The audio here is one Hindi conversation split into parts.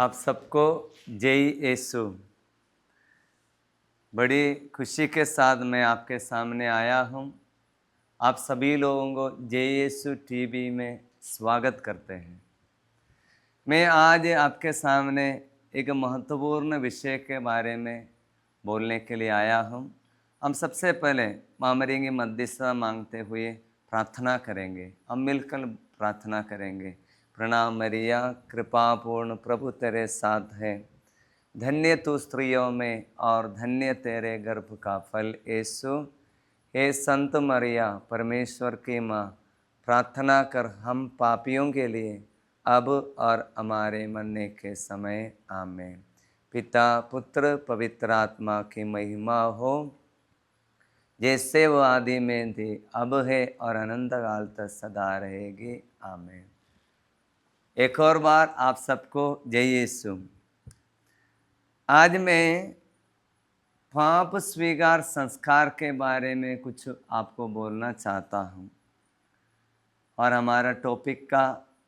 आप सबको जय यीशु। बड़ी खुशी के साथ मैं आपके सामने आया हूँ। आप सभी लोगों को जय यीशु टीवी में स्वागत करते हैं। मैं आज आपके सामने एक महत्वपूर्ण विषय के बारे में बोलने के लिए आया हूँ। हम सबसे पहले माँ मरियम की मध्यस्थता मांगते हुए प्रार्थना करेंगे। हम मिलकर प्रार्थना करेंगे। प्रणाम मरिया, कृपापूर्ण प्रभु तेरे साथ है। धन्य तू स्त्रियों में और धन्य तेरे गर्भ का फल यीशु। हे संत मरिया, परमेश्वर की माँ, प्रार्थना कर हम पापियों के लिए अब और हमारे मरने के समय। आमीन। पिता पुत्र पवित्र आत्मा की महिमा हो, जैसे वो आदि में थी, अब है और अनंत काल तक सदा रहेगी। आमीन। एक और बार आप सबको जय यीशु। आज मैं पाप स्वीकार संस्कार के बारे में कुछ आपको बोलना चाहता हूँ और हमारा टॉपिक का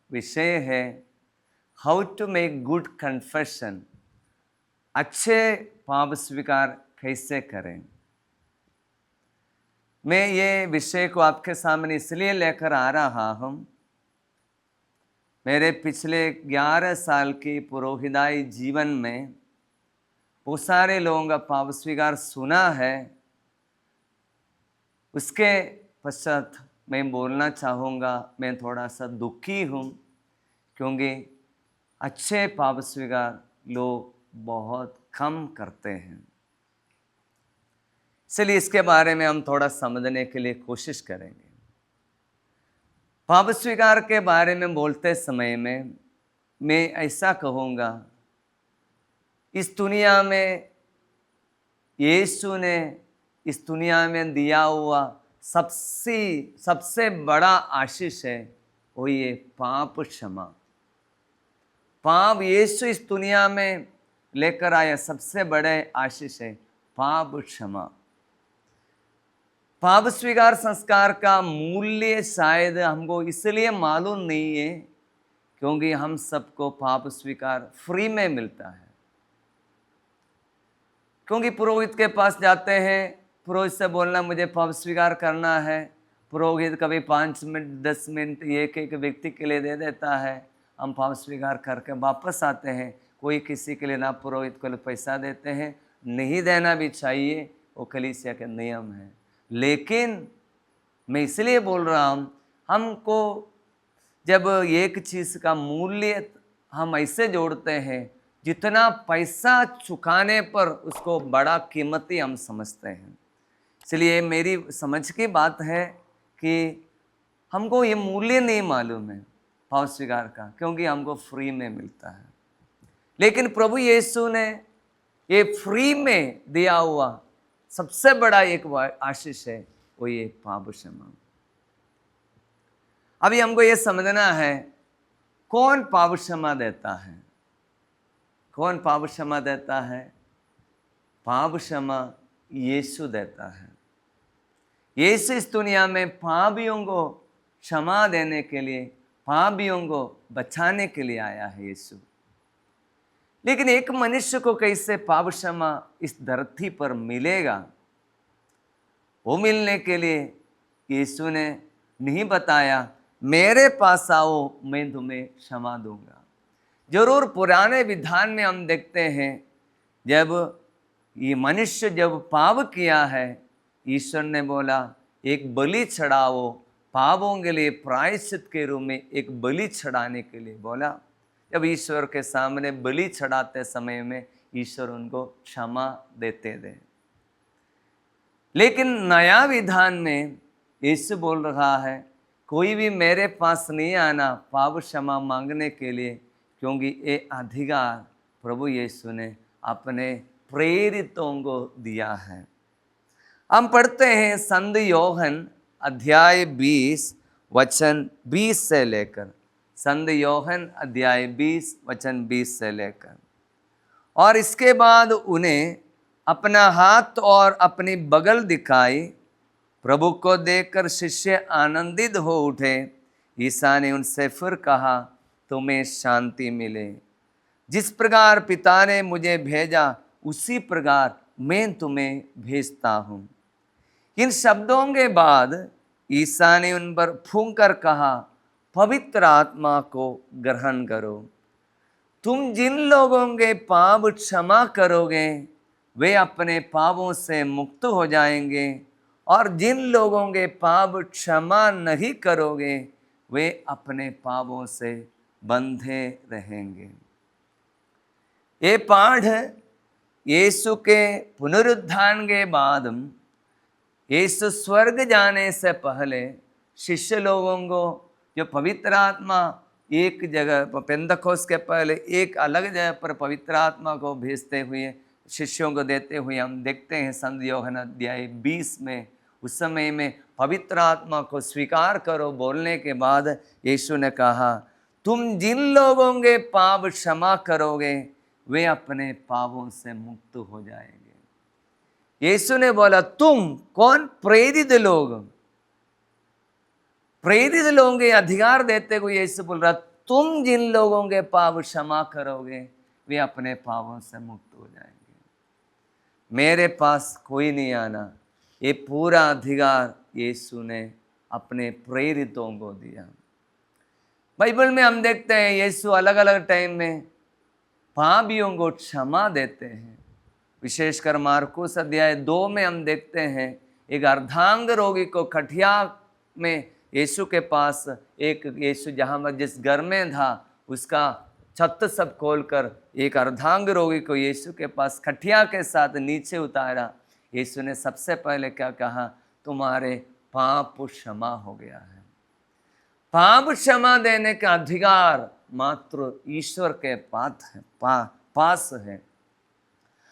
विषय है how to make good confession. अच्छे पाप स्वीकार कैसे करें। मैं ये विषय को आपके सामने इसलिए लेकर आ रहा हूँ, मेरे पिछले 11 साल की पुरोहिताई जीवन में बहुत सारे लोगों का पाप स्वीकार सुना है। उसके पश्चात मैं बोलना चाहूँगा, मैं थोड़ा सा दुखी हूँ क्योंकि अच्छे पाप स्वीकार लोग बहुत कम करते हैं। इसलिए इसके बारे में हम थोड़ा समझने के लिए कोशिश करेंगे। पाप स्वीकार के बारे में बोलते समय में मैं ऐसा कहूँगा, इस दुनिया में यीशु ने इस दुनिया में दिया हुआ सबसे बड़ा आशीष है वो ये पाप क्षमा। पाप यीशु इस दुनिया में लेकर आया सबसे बड़े आशीष है पाप क्षमा। पाप स्वीकार संस्कार का मूल्य शायद हमको इसलिए मालूम नहीं है क्योंकि हम सबको पाप स्वीकार फ्री में मिलता है। क्योंकि पुरोहित के पास जाते हैं, पुरोहित से बोलना मुझे पाप स्वीकार करना है, पुरोहित कभी 5 मिनट 10 मिनट एक व्यक्ति के लिए दे देता है। हम पाप स्वीकार करके वापस आते हैं। कोई किसी के लिए ना पुरोहित को पैसा देते हैं, नहीं देना भी चाहिए, वो कलीसिया के नियम है। लेकिन मैं इसलिए बोल रहा हूँ, हमको जब एक चीज़ का मूल्य हम ऐसे जोड़ते हैं, जितना पैसा चुकाने पर उसको बड़ा कीमती हम समझते हैं। इसलिए मेरी समझ की बात है कि हमको ये मूल्य नहीं मालूम है पाप स्वीकार का, क्योंकि हमको फ्री में मिलता है। लेकिन प्रभु यीशु ने ये फ्री में दिया हुआ सबसे बड़ा एक आशीष है वो ये पाप क्षमा। अभी हमको ये समझना है कौन पाप क्षमा देता है। कौन पाप क्षमा देता है? पाप क्षमा यीशु देता है। यीशु इस दुनिया में पापियों को क्षमा देने के लिए, पापियों को बचाने के लिए आया है यीशु। लेकिन एक मनुष्य को कैसे पाप क्षमा इस धरती पर मिलेगा, वो मिलने के लिए यीशु ने नहीं बताया मेरे पास आओ मैं तुम्हें क्षमा दूंगा। जरूर पुराने विधान में हम देखते हैं, जब ये मनुष्य जब पाप किया है, ईश्वर ने बोला एक बलि चढ़ाओ, पापों के लिए प्रायश्चित के रूप में एक बलि चढ़ाने के लिए बोला। जब ईश्वर के सामने बलि चढ़ाते समय में ईश्वर उनको क्षमा देते थे। लेकिन नया विधान में यीशु बोल रहा है कोई भी मेरे पास नहीं आना पाप क्षमा मांगने के लिए, क्योंकि ये अधिकार प्रभु यीशु ने अपने प्रेरितों को दिया है। हम पढ़ते हैं संत योहन अध्याय 20 वचन 20 से लेकर, संत योहन अध्याय 20 वचन 20 से लेकर, और इसके बाद उन्हें अपना हाथ और अपनी बगल दिखाई। प्रभु को देखकर शिष्य आनंदित हो उठे। ईसा ने उनसे फिर कहा तुम्हें शांति मिले। जिस प्रकार पिता ने मुझे भेजा उसी प्रकार मैं तुम्हें भेजता हूँ। इन शब्दों के बाद ईसा ने उन पर फूंक कर कहा, पवित्र आत्मा को ग्रहण करो। तुम जिन लोगों के पाप क्षमा करोगे वे अपने पापों से मुक्त हो जाएंगे, और जिन लोगों के पाप क्षमा नहीं करोगे वे अपने पापों से बंधे रहेंगे। ये पाठ यीशु के पुनरुत्थान के बाद यीशु स्वर्ग जाने से पहले शिष्य लोगों को जो पवित्र आत्मा एक जगह पेंतकोस के पहले एक अलग जगह पर पवित्र आत्मा को भेजते हुए शिष्यों को देते हुए हम देखते हैं संत यूहन्ना अध्याय 20 में। उस समय में पवित्र आत्मा को स्वीकार करो बोलने के बाद यीशु ने कहा, तुम जिन लोगों के पाप क्षमा करोगे वे अपने पापों से मुक्त हो जाएंगे। यीशु ने बोला तुम कौन? प्रेरित लोग। प्रेरित लोगों के अधिकार देते हुए यीशु बोल रहा, तुम जिन लोगों के पाप क्षमा करोगे वे अपने पापों से मुक्त हो जाएंगे। मेरे पास कोई नहीं आना, ये पूरा अधिकार यीशु ने अपने प्रेरितों को दिया। बाइबल में हम देखते हैं यीशु अलग अलग टाइम में पापियों को क्षमा देते हैं। विशेषकर मार्कुस अध्याय 2 में हम देखते हैं एक अर्धांग रोगी को खटिया में यीशु के पास यीशु जहाँ जिस घर में था उसका छत सब खोलकर एक अर्धांग रोगी को यीशु के पास खटिया के साथ नीचे उतारा। यीशु ने सबसे पहले क्या कहा? तुम्हारे पाप क्षमा हो गया है। पाप क्षमा देने का अधिकार मात्र ईश्वर के पास है।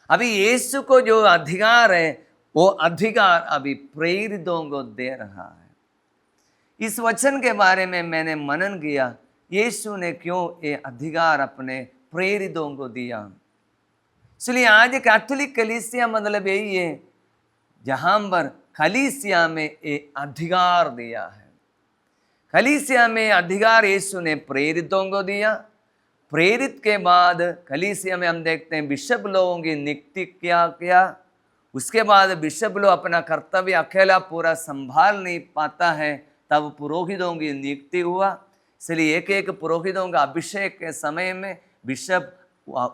अभी यीशु को जो अधिकार है वो अधिकार अभी प्रेरितों को दे रहा है। इस वचन के बारे में मैंने मनन किया, यीशु ने क्यों ये अधिकार अपने प्रेरितों को दिया। इसलिए आज कैथोलिक कलीसिया मतलब यही है जहां पर कलीसिया में ये अधिकार दिया है। कलीसिया में अधिकार यीशु ने प्रेरितों को दिया। प्रेरित के बाद कलीसिया में हम देखते हैं बिशप लोगों की नियुक्ति किया। उसके बाद बिशप लोग अपना कर्तव्य अकेला पूरा संभाल नहीं पाता है, तब पुरोहितों की नियुक्ति हुआ। इसलिए एक एक पुरोहितों का अभिषेक के समय में बिशप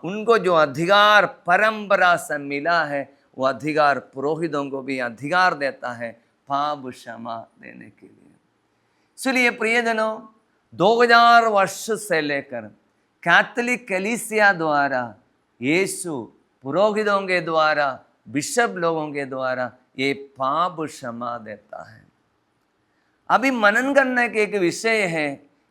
उनको जो अधिकार परंपरा से मिला है वो अधिकार पुरोहितों को भी अधिकार देता है पाप क्षमा देने के लिए। इसलिए प्रियजनों 2000 वर्ष से लेकर कैथोलिक कलीसिया द्वारा यीशु पुरोहितों के द्वारा बिशप लोगों के द्वारा ये पाप क्षमा देता है। अभी मनन करने के एक विषय है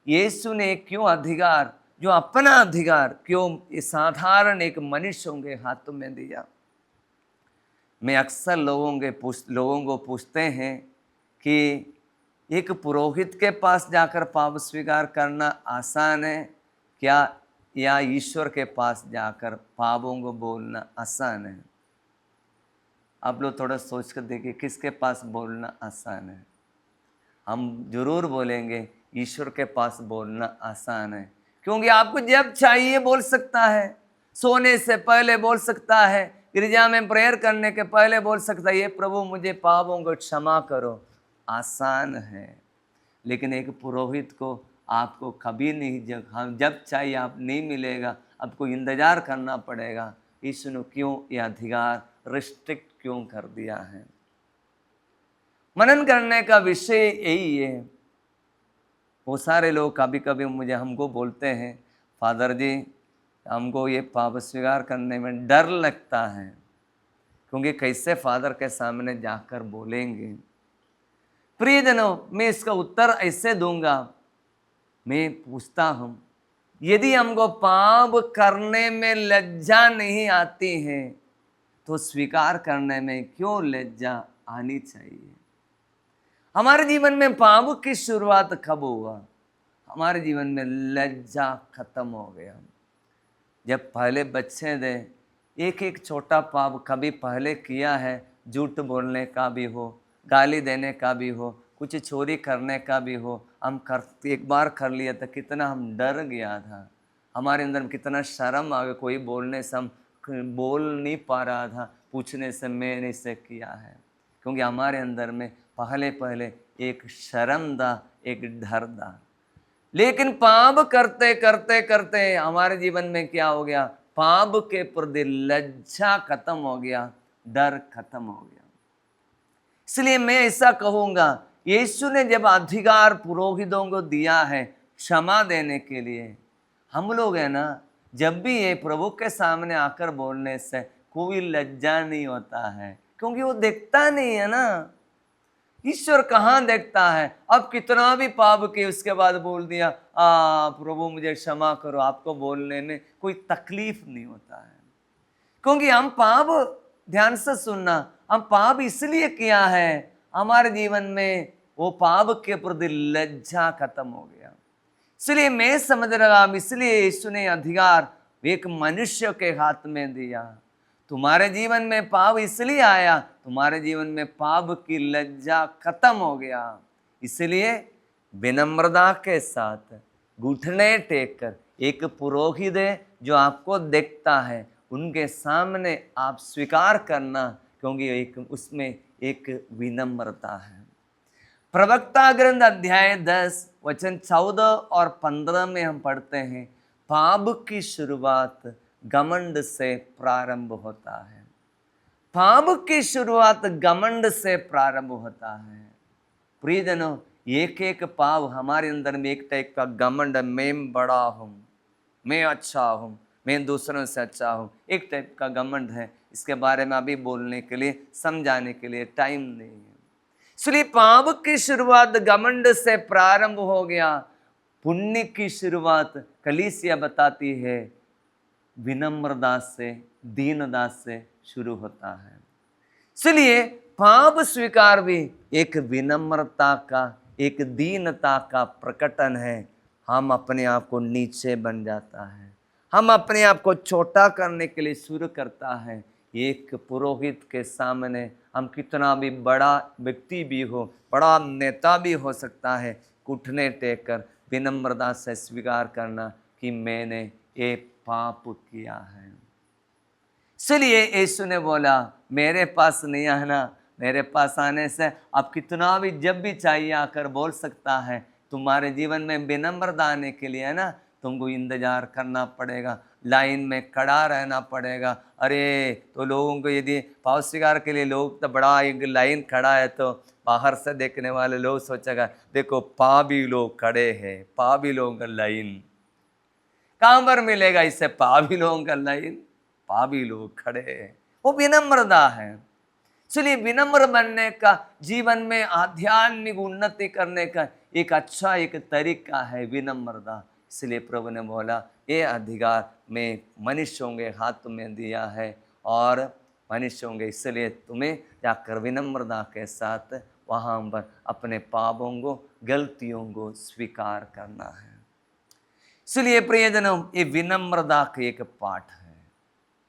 यीशु ने क्यों अधिकार, जो अपना अधिकार क्यों साधारण एक मनुष्यों के हाथों में दिया। मैं अक्सर लोगों को पूछते हैं कि एक पुरोहित के पास जाकर पाप स्वीकार करना आसान है क्या, या ईश्वर के पास जाकर पापों को बोलना आसान है? आप लोग थोड़ा सोच कर देखिए किसके पास बोलना आसान है। हम जरूर बोलेंगे ईश्वर के पास बोलना आसान है, क्योंकि आपको जब चाहिए बोल सकता है। सोने से पहले बोल सकता है, गिरजा में प्रेयर करने के पहले बोल सकता है, ये प्रभु मुझे पापों को क्षमा करो। आसान है। लेकिन एक पुरोहित को आपको कभी नहीं, जब चाहिए आप नहीं मिलेगा, आपको इंतजार करना पड़ेगा। यीशु ने क्यों ये अधिकार रिस्ट्रिक्ट क्यों कर दिया है? मनन करने का विषय यही है। वो सारे लोग कभी कभी हमको बोलते हैं, फादर जी हमको ये पाप स्वीकार करने में डर लगता है, क्योंकि कैसे फादर के सामने जाकर बोलेंगे। प्रियजनों, मैं इसका उत्तर ऐसे दूंगा। मैं पूछता हूं, यदि हमको पाप करने में लज्जा नहीं आती है तो स्वीकार करने में क्यों लज्जा आनी चाहिए? हमारे जीवन में पाप की शुरुआत कब हुआ? हमारे जीवन में लज्जा खत्म हो गया जब पहले बच्चे थे। एक एक छोटा पाप कभी पहले किया है, झूठ बोलने का भी हो, गाली देने का भी हो, कुछ चोरी करने का भी हो, हम एक बार कर लिया था, कितना हम डर गया था। हमारे अंदर में कितना शर्म आ गया, कोई बोलने से हम बोल नहीं पा रहा था, पूछने से मैंने इसे किया है, क्योंकि हमारे अंदर में पहले पहले एक शर्म था, एक डर था। लेकिन पाप करते करते करते हमारे जीवन में क्या हो गया, पाप के प्रति लज्जा खत्म हो गया, डर खत्म हो गया। इसलिए मैं ऐसा कहूंगा, यीशु ने जब अधिकार पुरोहितों को दिया है क्षमा देने के लिए, हम लोग है ना, जब भी ये प्रभु के सामने आकर बोलने से कोई लज्जा नहीं होता है, क्योंकि वो देखता नहीं है ना। ईश्वर कहाँ देखता है। अब कितना भी पाप किए उसके बाद बोल दिया प्रभु मुझे क्षमा करो, आपको बोलने में कोई तकलीफ नहीं होता है, क्योंकि हम पाप, ध्यान से सुनना, हम पाप इसलिए किया है, हमारे जीवन में वो पाप के प्रति लज्जा खत्म हो गया। इसलिए मैं समझ रहा, इसलिए यीशु ने अधिकार एक मनुष्य के हाथ में दिया। तुम्हारे जीवन में पाप इसलिए आया, तुम्हारे जीवन में पाप की लज्जा खत्म हो गया। इसलिए विनम्रता के साथ घुटने टेक कर, एक पुरोहित है जो आपको देखता है, उनके सामने आप स्वीकार करना, क्योंकि एक उसमें एक विनम्रता है। प्रवक्ता ग्रंथ अध्याय 10 वचन 14 और 15 में हम पढ़ते हैं, पाप की शुरुआत घमंड से प्रारंभ होता है। पाप की शुरुआत घमंड से प्रारंभ होता है। प्रियजनों, एक एक पाप हमारे अंदर में एक टाइप का घमंड, मैं बड़ा हूँ, मैं अच्छा हूँ, मैं दूसरों से अच्छा हूँ, एक टाइप का घमंड है। इसके बारे में अभी बोलने के लिए, समझाने के लिए टाइम नहीं है। इसलिए पाप की शुरुआत घमंड से प्रारंभ हो गया। पुण्य की शुरुआत कलीसिया बताती है विनम्रता से, दीनता से शुरू होता है। इसलिए पाप स्वीकार भी एक विनम्रता का, एक दीनता का प्रकटन है। हम अपने आप को नीचे बन जाता है, हम अपने आप को छोटा करने के लिए शुरू करता है। एक पुरोहित के सामने हम कितना भी बड़ा व्यक्ति भी हो, बड़ा नेता भी हो सकता है, घुटने टेक कर विनम्रता से स्वीकार करना कि मैंने ये पाप किया है। इसलिए यीशु ने बोला मेरे पास नहीं आना, मेरे पास आने से आप कितना भी जब भी चाहिए आकर बोल सकता है। तुम्हारे जीवन में विनम्रता आने के लिए है ना, तुमको इंतजार करना पड़ेगा, लाइन में खड़ा रहना पड़ेगा। अरे तो लोगों को यदि पाप स्वीकार के लिए लोग तो बड़ा एक लाइन खड़ा है, तो बाहर से देखने वाले लोग सोचेगा देखो पापी लोग खड़े हैं, पापी लोगों का लाइन कहाँ पर मिलेगा, इससे पापी लोगों का लाइन, पापी लोग खड़े हैं। वो विनम्रता है। इसलिए विनम्र बनने का, जीवन में आध्यात्मिक उन्नति करने का एक अच्छा एक तरीका है विनम्रता। इसलिए प्रभु ने बोला ये अधिकार मैं मनुष्यों के हाथ में दिया है, और मनुष्यों के, इसलिए तुम्हें जाकर विनम्रता के साथ वहाँ पर अपने पापों को, गलतियों को स्वीकार करना है। इसलिए प्रियजनों, ये विनम्रता का एक पाठ है,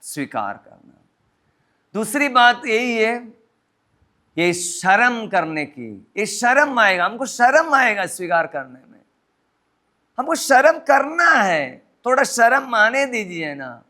स्वीकार करना। दूसरी बात यही है, ये शर्म करने की, ये शर्म आएगा, हमको शर्म आएगा स्वीकार करने में, हमको शर्म करना है, थोड़ा शर्म आने दीजिए ना।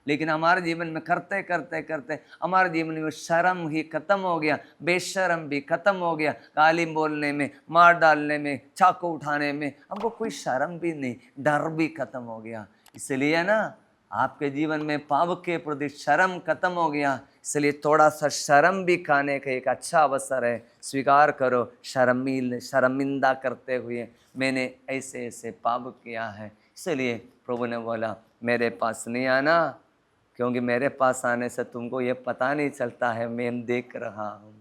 लेकिन हमारे जीवन में करते करते करते हमारे जीवन में शर्म ही खत्म हो गया, बेशर्म भी खत्म हो गया। गाली बोलने में, मार डालने में, चाकू उठाने में हमको कोई शर्म भी नहीं, डर भी खत्म हो गया। इसलिए ना आपके जीवन में पाप के प्रति शर्म खत्म हो गया, इसलिए थोड़ा सा शर्म भी खाने का एक अच्छा अवसर है। स्वीकार करो, शर्मिंदा करते हुए मैंने ऐसे ऐसे पाप किया है। इसलिए प्रभु ने बोला मेरे पास नहीं आना, क्योंकि मेरे पास आने से तुमको ये पता नहीं चलता है मैं देख रहा हूँ।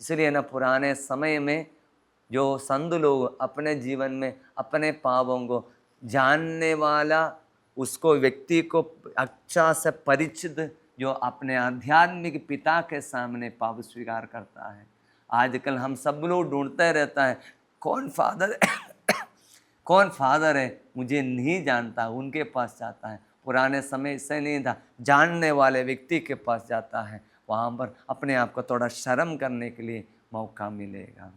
इसलिए ना पुराने समय में जो संत लोग अपने जीवन में अपने पापों को जानने वाला, उसको व्यक्ति को अच्छा से परिचित, जो अपने आध्यात्मिक पिता के सामने पाप स्वीकार करता है। आजकल हम सब लोग ढूंढते रहता है कौन फादर कौन फादर है, मुझे नहीं जानता, उनके पास जाता है। पुराने समय इससे नहीं था, जानने वाले व्यक्ति के पास जाता है, वहाँ पर अपने आप को थोड़ा शर्म करने के लिए मौका मिलेगा।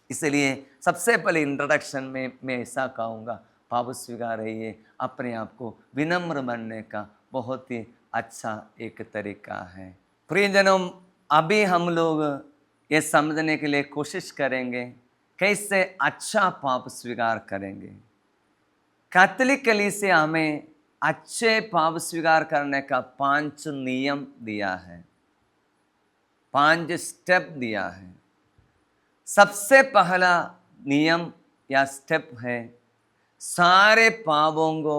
इसलिए सबसे पहले इंट्रोडक्शन में मैं ऐसा कहूँगा, पाप स्वीकार है ये अपने आप को विनम्र बनने का बहुत ही अच्छा एक तरीका है। प्रियजनों, अभी हम लोग ये समझने के लिए कोशिश करेंगे कैसे अच्छा पाप स्वीकार करेंगे। कैथोलिक कलीसिया हमें अच्छे पाप स्वीकार करने का 5 नियम दिया है, 5 स्टेप दिया है। सबसे पहला नियम या स्टेप है सारे पापों को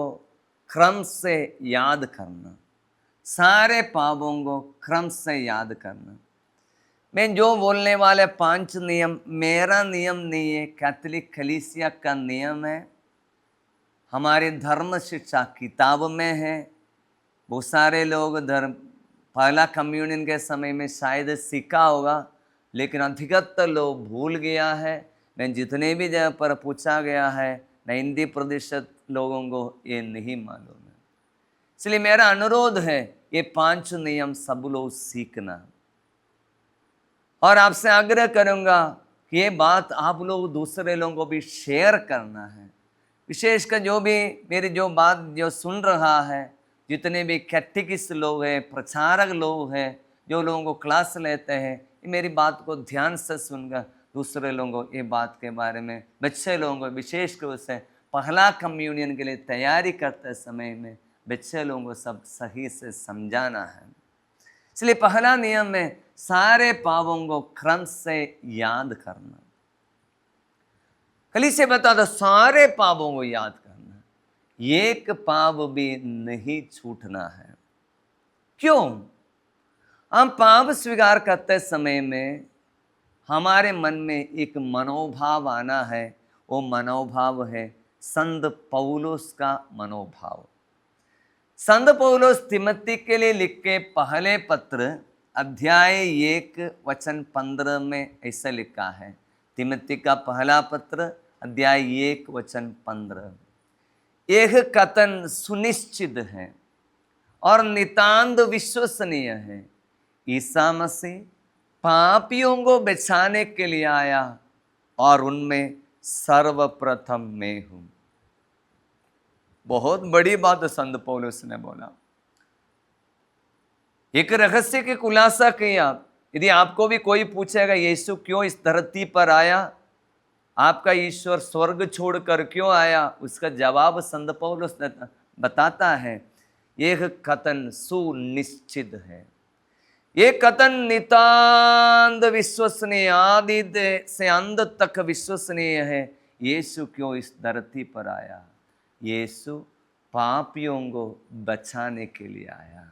क्रम से याद करना। सारे पापों को क्रम से याद करना। मैं जो बोलने वाले 5 नियम मेरा नियम नहीं है, कैथोलिक कलीसिया का नियम है, हमारे धर्म शिक्षा किताब में है। बहुत सारे लोग धर्म पहला कम्युनियन के समय में शायद सीखा होगा, लेकिन अधिकतर लोग भूल गया है। मैं जितने भी जगह पर पूछा गया है 90% लोगों को ये नहीं मालूम है। इसलिए मेरा अनुरोध है ये 5 नियम सब लोग सीखना, और आपसे आग्रह करूंगा कि ये बात आप लोग दूसरे लोगों को भी शेयर करना है। विशेषकर जो भी मेरी जो बात जो सुन रहा है, जितने भी कैटेकिस्ट लोग हैं, प्रचारक लोग हैं, जो लोगों को क्लास लेते हैं, मेरी बात को ध्यान से सुनकर दूसरे लोगों को ये बात के बारे में, बच्चे लोगों को विशेष रूप से पहला कम्युनियन के लिए तैयारी करते समय में बच्चे लोगों को सब सही से समझाना है। इसलिए पहला नियम है सारे पापों को क्रम से याद करना। कलीसिया बताता सारे पापों को याद करना, एक पाप भी नहीं छूटना है। क्यों? हम पाप स्वीकार करते समय में हमारे मन में एक मनोभाव आना है, वो मनोभाव है संत पौलुस का मनोभाव। संत पौलुस तिमोथी के लिए लिखे पहले पत्र अध्याय 1 वचन 15 में ऐसा लिखा है। तिमोथी का पहला पत्र अध्याय 1 वचन 15, यह कथन सुनिश्चित है और नितांत विश्वसनीय है, ईसा मसीह पापियों को बचाने के लिए आया और उनमें सर्वप्रथम मैं हूं। बहुत बड़ी बात संत पौलुस ने बोला, एक रहस्य की खुलासा किया। यदि आपको भी कोई पूछेगा यीशु क्यों इस धरती पर आया, आपका ईश्वर स्वर्ग छोड़कर क्यों आया, उसका जवाब संत पौलुस ने बताता है, यह कथन सुनिश्चित है, ये कथन नितांत विश्वसनीय, आदि से अंत तक विश्वसनीय है। यीशु क्यों इस धरती पर आया? यीशु पापियों को बचाने के लिए आया।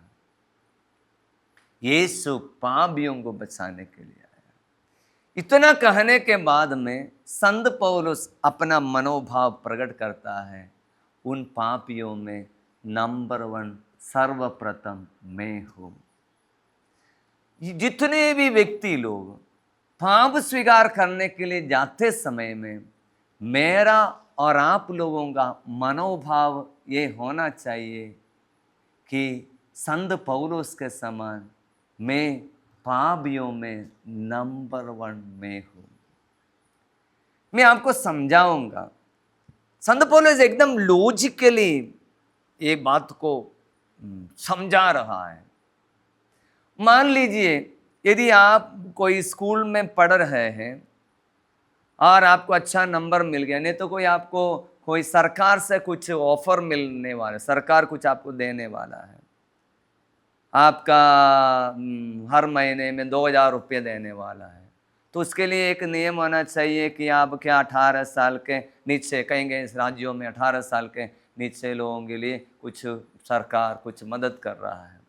यीशु पापियों को बचाने के लिए आया। इतना कहने के बाद में संत पौलुस अपना मनोभाव प्रकट करता है, उन पापियों में नंबर 1 सर्वप्रथम मैं हूं। जितने भी व्यक्ति लोग पाप स्वीकार करने के लिए जाते समय में मेरा और आप लोगों का मनोभाव ये होना चाहिए कि संत पौलुस के समान मैं पापियों में नंबर 1 मैं हूं। मैं आपको समझाऊंगा। संत पौलुस एकदम लॉजिकली एक बात को समझा रहा है। मान लीजिए यदि आप कोई स्कूल में पढ़ रहे हैं और आपको अच्छा नंबर मिल गया, नहीं तो कोई आपको कोई सरकार से कुछ ऑफर मिलने वाला, सरकार कुछ आपको देने वाला है, आपका हर महीने में 2000 रुपये देने वाला है, तो उसके लिए एक नियम होना चाहिए कि आप क्या 18 साल के नीचे, कहेंगे इस राज्यों में 18 साल के नीचे लोगों के लिए कुछ सरकार कुछ मदद कर रहा है,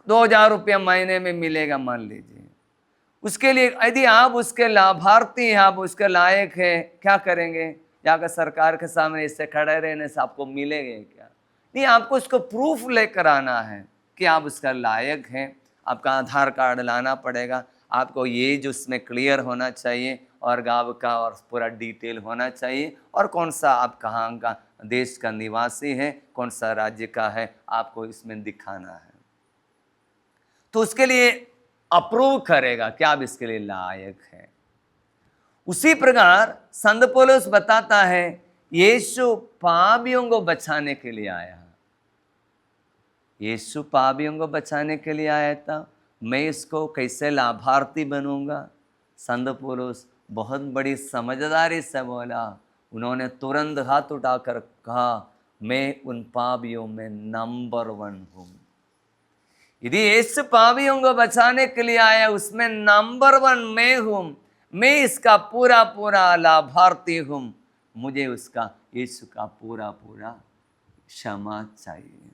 2000 रुपया महीने में मिलेगा मान लीजिए। उसके लिए यदि आप उसके लाभार्थी हैं, आप उसके लायक हैं, क्या करेंगे? जाकर सरकार के सामने इससे खड़े रहने से आपको मिलेंगे क्या? नहीं, आपको उसको प्रूफ लेकर आना है कि आप उसका लायक हैं। आपका आधार कार्ड लाना पड़ेगा, आपको ये जो उसमें क्लियर होना चाहिए, और गांव का और पूरा डिटेल होना चाहिए, और कौन सा आप कहाँ का देश का निवासी है, कौन सा राज्य का है, आपको इसमें दिखाना है। तो उसके लिए अप्रूव करेगा कि आप इसके लिए लायक हैं। उसी प्रकार संत पौलुस बताता है यीशु पापियों को बचाने के लिए आया। यीशु पापियों को बचाने के लिए आया था। मैं इसको कैसे लाभार्थी बनूंगा? संत पौलुस बहुत बड़ी समझदारी से बोला। उन्होंने तुरंत हाथ उठाकर कहा, मैं उन पापियों में नंबर 1 हूं। यदि यीशु पापियों को बचाने के लिए आया, उसमें नंबर 1 मैं हूं। मैं इसका पूरा पूरा लाभार्थी हूं। मुझे उसका, यीशु का पूरा पूरा क्षमा चाहिए।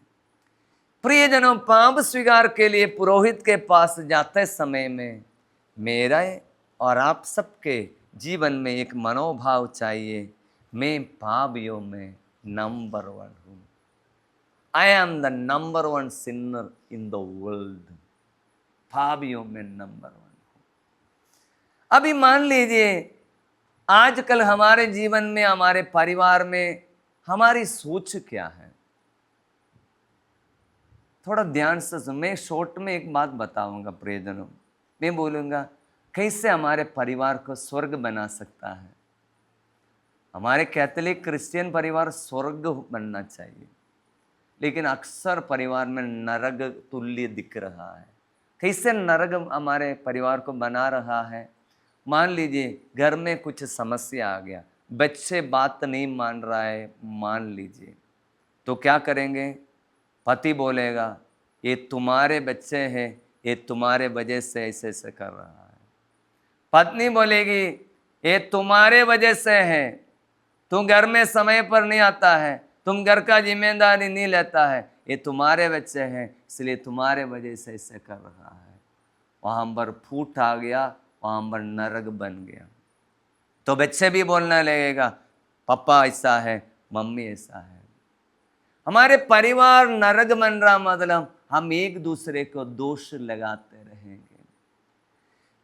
प्रियजनों, पाप स्वीकार के लिए पुरोहित के पास जाते समय में मेरा और आप सबके जीवन में एक मनोभाव चाहिए, मैं पापियों में नंबर 1 हूं। I am the number 1 Sinner in the world. पापियों में नंबर 1 हूं। अभी मान लीजिए आजकल हमारे जीवन में, हमारे परिवार में हमारी सोच क्या है? थोड़ा ध्यान से सुन। मैं शॉर्ट में एक बात बताऊंगा प्रियजनों। मैं बोलूंगा कैसे हमारे परिवार को स्वर्ग बना सकता है। हमारे कैथोलिक क्रिश्चियन परिवार स्वर्ग बनना चाहिए, लेकिन अक्सर परिवार में नरक तुल्य दिख रहा है। कैसे नरक हमारे परिवार को बना रहा है? मान लीजिए घर में कुछ समस्या आ गया, बच्चे बात नहीं मान रहा है, मान लीजिए, तो क्या करेंगे? पति बोलेगा, ये तुम्हारे बच्चे हैं, ये तुम्हारे वजह से ऐसे ऐसे कर रहा है। पत्नी बोलेगी, ये तुम्हारे वजह से है, तुम घर में समय पर नहीं आता है, तुम घर का जिम्मेदारी नहीं लेता है, ये तुम्हारे बच्चे हैं, इसलिए तुम्हारे वजह से ऐसे कर रहा है। वहां पर फूट आ गया, वहां पर नरक बन गया। तो बच्चे भी बोलने लगेगा, पापा ऐसा है, मम्मी ऐसा है। हमारे परिवार नरक बन रहा, मतलब हम एक दूसरे को दोष लगाते रहेंगे।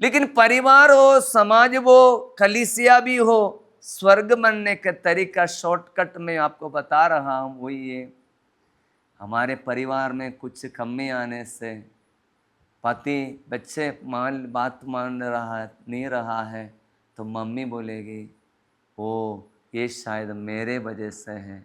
लेकिन परिवार हो, समाज हो, कलीसिया भी हो, स्वर्ग बनने का तरीका शॉर्टकट में आपको बता रहा हूं। वही है, हमारे परिवार में कुछ कमी आने से पति बच्चे बात मान रहा है नहीं रहा है, तो मम्मी बोलेगी, ओ ये शायद मेरे वजह से है,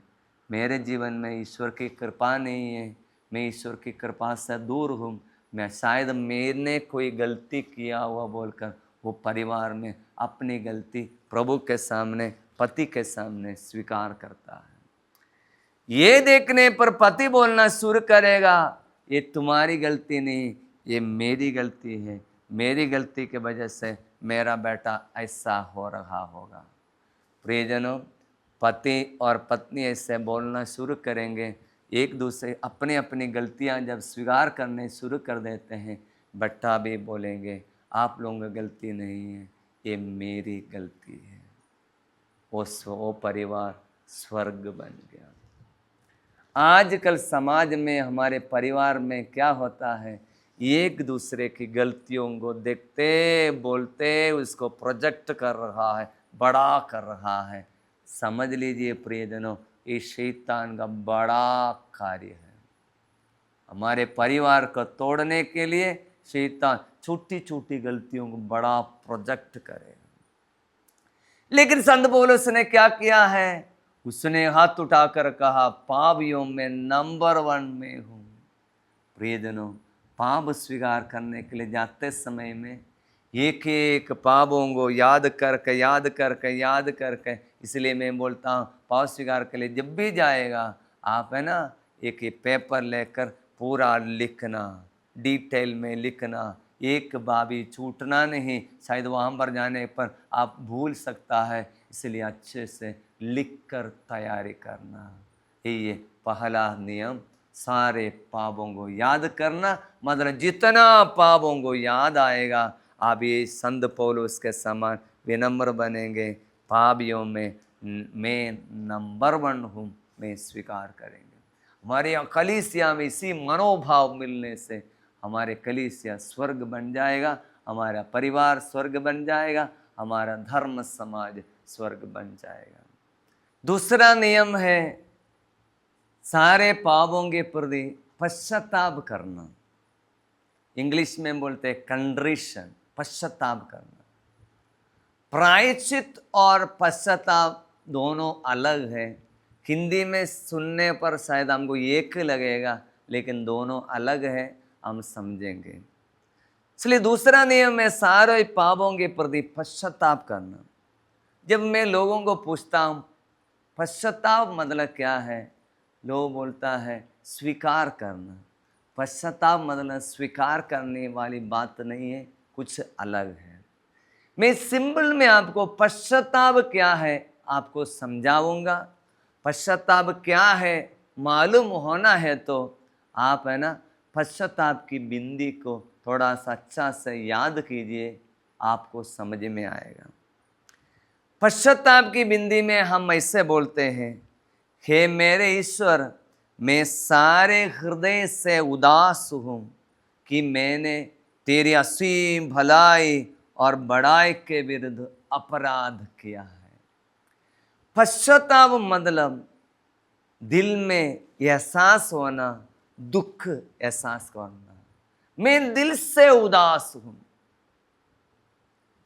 मेरे जीवन में ईश्वर की कृपा नहीं है, मैं ईश्वर की कृपा से दूर हूँ, मैं शायद मैंने कोई गलती किया हुआ बोलकर वो परिवार में अपनी गलती प्रभु के सामने, पति के सामने स्वीकार करता है। ये देखने पर पति बोलना शुरू करेगा, ये तुम्हारी गलती नहीं, ये मेरी गलती है, मेरी गलती की वजह से मेरा बेटा ऐसा हो रहा होगा। प्रियजनों, पति और पत्नी ऐसे बोलना शुरू करेंगे, एक दूसरे अपनी अपनी गलतियां जब स्वीकार करने शुरू कर देते हैं, बेटा भी बोलेंगे, आप लोगों की गलती नहीं है, ये मेरी गलती है। वो परिवार स्वर्ग बन गया। आजकल समाज में, हमारे परिवार में क्या होता है? एक दूसरे की गलतियों को देखते बोलते उसको प्रोजेक्ट कर रहा है, बड़ा कर रहा है। समझ लीजिए प्रियजनों, ये शैतान का बड़ा कार्य है। हमारे परिवार को तोड़ने के लिए शैतान छोटी छोटी गलतियों को बड़ा प्रोजेक्ट करेगा। लेकिन संत पौलुस ने क्या किया है? उसने हाथ उठाकर कहा, पापियों में नंबर 1 में हूं। प्रियजनों, पाप स्वीकार करने के लिए जाते समय में एक एक पापों को याद करके, इसलिए मैं बोलता हूँ, पाप स्वीकार के लिए जब भी जाएगा आप, है ना, एक पेपर लेकर पूरा लिखना, डिटेल में लिखना, एक बार भी छूटना नहीं। शायद वहाँ पर जाने पर आप भूल सकता है, इसलिए अच्छे से लिख कर तैयारी करना। ये पहला नियम, सारे पापों को याद करना, मतलब जितना पापों को याद आएगा आप ये संत पौलुस के समान विनम्र बनेंगे। पापियों में मैं नंबर 1 हूँ, मैं स्वीकार करेंगे। हमारे कलीसिया में इसी मनोभाव मिलने से हमारे कलीसिया स्वर्ग बन जाएगा, हमारा परिवार स्वर्ग बन जाएगा, हमारा धर्म समाज स्वर्ग बन जाएगा। दूसरा नियम है सारे पापों के प्रति पश्चाताप करना। इंग्लिश में बोलते हैं कंट्रिशन, पश्चाताप करना। प्रायश्चित और पश्चाताप दोनों अलग है। हिंदी में सुनने पर शायद हमको एक लगेगा, लेकिन दोनों अलग है, हम समझेंगे। इसलिए दूसरा नियम है सारे पापों के प्रति पश्चाताप करना। जब मैं लोगों को पूछता हूँ पश्चाताप मतलब क्या है, लोग बोलता है स्वीकार करना। पश्चाताप मतलब स्वीकार करने वाली बात नहीं है, कुछ अलग है। मैं सिंपल में आपको पश्चाताप क्या है आपको समझाऊंगा। पश्चाताप क्या है मालूम होना है तो आप है ना पश्चाताप की बिंदी को थोड़ा सा अच्छा से याद कीजिए, आपको समझ में आएगा। पश्चाताप की बिंदी में हम ऐसे बोलते हैं, हे मेरे ईश्वर, मैं सारे हृदय से उदास हूँ कि मैंने तेरी असीम भलाई और बड़ाई के विरुद्ध अपराध किया है। पश्चाताप मतलब दिल में एहसास होना, दुख एहसास करना। मैं दिल से उदास हूं।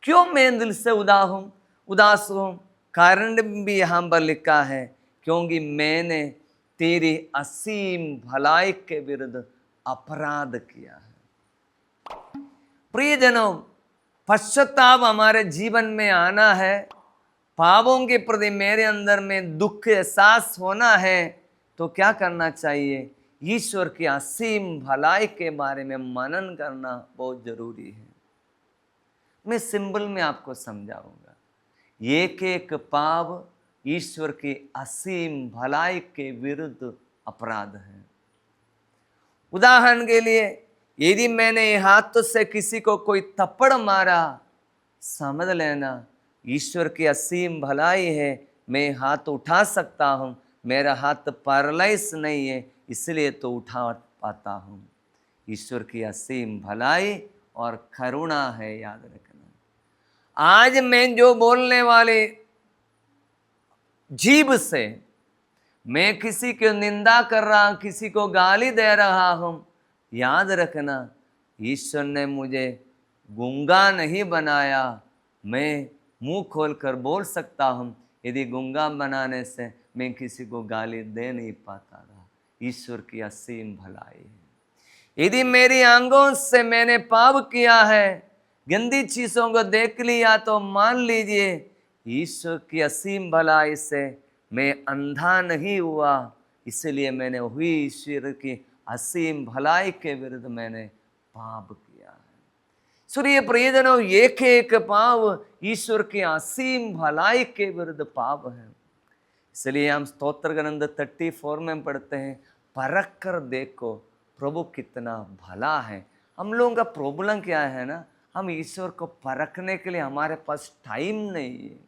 क्यों मैं दिल से उदास हूं? कारण भी यहां पर लिखा है, क्योंकि मैंने तेरी असीम भलाई के विरुद्ध अपराध किया है। प्रियजनों, पश्चाताप हमारे जीवन में आना है, पापों के प्रति मेरे अंदर में दुख एहसास होना है, तो क्या करना चाहिए? ईश्वर की असीम भलाई के बारे में मनन करना बहुत जरूरी है। मैं सिंबल में आपको समझाऊंगा। एक एक पाप ईश्वर की असीम भलाई के विरुद्ध अपराध है। उदाहरण के लिए, यदि मैंने हाथ से किसी को कोई थप्पड़ मारा, समझ लेना ईश्वर की असीम भलाई है, मैं हाथ उठा सकता हूँ, मेरा हाथ पैरालाइज नहीं है इसलिए तो उठा पाता हूँ। ईश्वर की असीम भलाई और करुणा है, याद रखना। आज मैं जो बोलने वाले जीभ से मैं किसी की निंदा कर रहा हूं, किसी को गाली दे रहा हूं, याद रखना ईश्वर ने मुझे गूंगा नहीं बनाया। मैं मुंह खोलकर बोल सकता हूं, यदि गूंगा बनाने से मैं किसी को गाली दे नहीं पाता था। ईश्वर की असीम भलाई है। यदि मेरी आंखों से मैंने पाप किया है, गंदी चीजों को देख लिया, तो मान लीजिए ईश्वर की असीम भलाई से मैं अंधा नहीं हुआ, इसलिए मैंने हुई ईश्वर की असीम भलाई के विरुद्ध मैंने पाप किया है। सुनिए प्रियजनों, एक एक पाप ईश्वर की असीम भलाई के विरुद्ध पाप है। इसलिए हम स्तोत्र ग्रंथ 34 में पढ़ते हैं, परख कर देखो प्रभु कितना भला है। हम लोगों का प्रॉब्लम क्या है ना, हम ईश्वर को परखने के लिए हमारे पास टाइम नहीं है।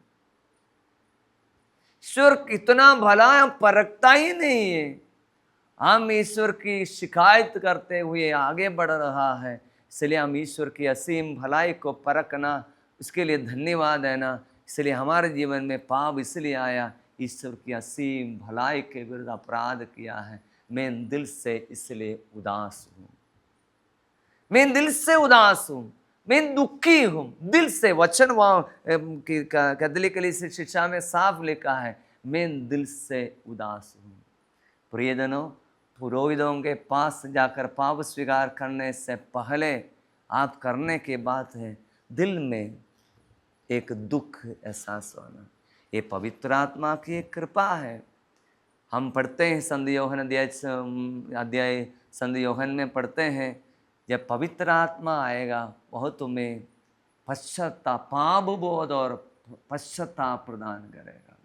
ईश्वर कितना भला है, परखता ही नहीं है। हम ईश्वर की शिकायत करते हुए आगे बढ़ रहा है। इसलिए हम ईश्वर की असीम भलाई को परखना, उसके लिए धन्यवाद देना। इसलिए हमारे जीवन में पाप इसलिए आया, ईश्वर की असीम भलाई के विरुद्ध अपराध किया है। मैं दिल से इसलिए उदास हूँ, मैं दिल से उदास हूँ, मैं दुखी हूँ दिल से। वचन कदली कलीसिया शिक्षा में साफ लिखा है, मैं दिल से उदास हूँ। प्रियजनों, पुरोहितों के पास जाकर पाप स्वीकार करने से पहले आप करने की बात है दिल में एक दुख एहसास होना। ये पवित्र आत्मा की एक कृपा है। हम पढ़ते हैं संत यूहन्ना अध्याय संत यूहन्ना में पढ़ते हैं, जब पवित्र आत्मा आएगा वह तुम्हें पश्चाताप, पाप बोध और पश्चाताप प्रदान करेगा।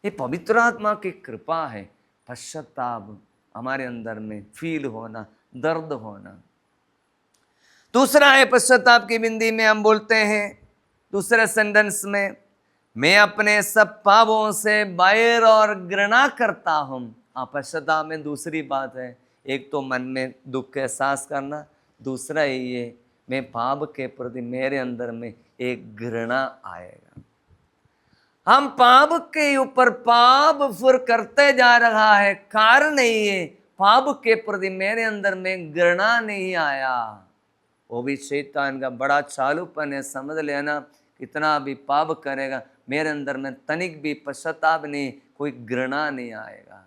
ये पवित्र आत्मा की कृपा है, पश्चाताप हमारे अंदर में फील होना, दर्द होना। दूसरा है पश्चाताप की बिंदी में हम बोलते हैं दूसरे सेंटेंस में, मैं अपने सब पापों से बैर और घृणा करता हूं। पश्चाताप में दूसरी बात है, एक तो मन में दुख का एहसास करना, दूसरा ये मैं पाप के प्रति मेरे अंदर में एक घृणा आएगा। हम पाप के ऊपर पाप फिर करते जा रहा है, कारण नहीं है पाप के प्रति मेरे अंदर में घृणा नहीं आया। वो भी शैतान का बड़ा चालूपन है। समझ लेना कितना भी पाप करेगा, मेरे अंदर में तनिक भी पश्चाताप नहीं, कोई घृणा नहीं आएगा।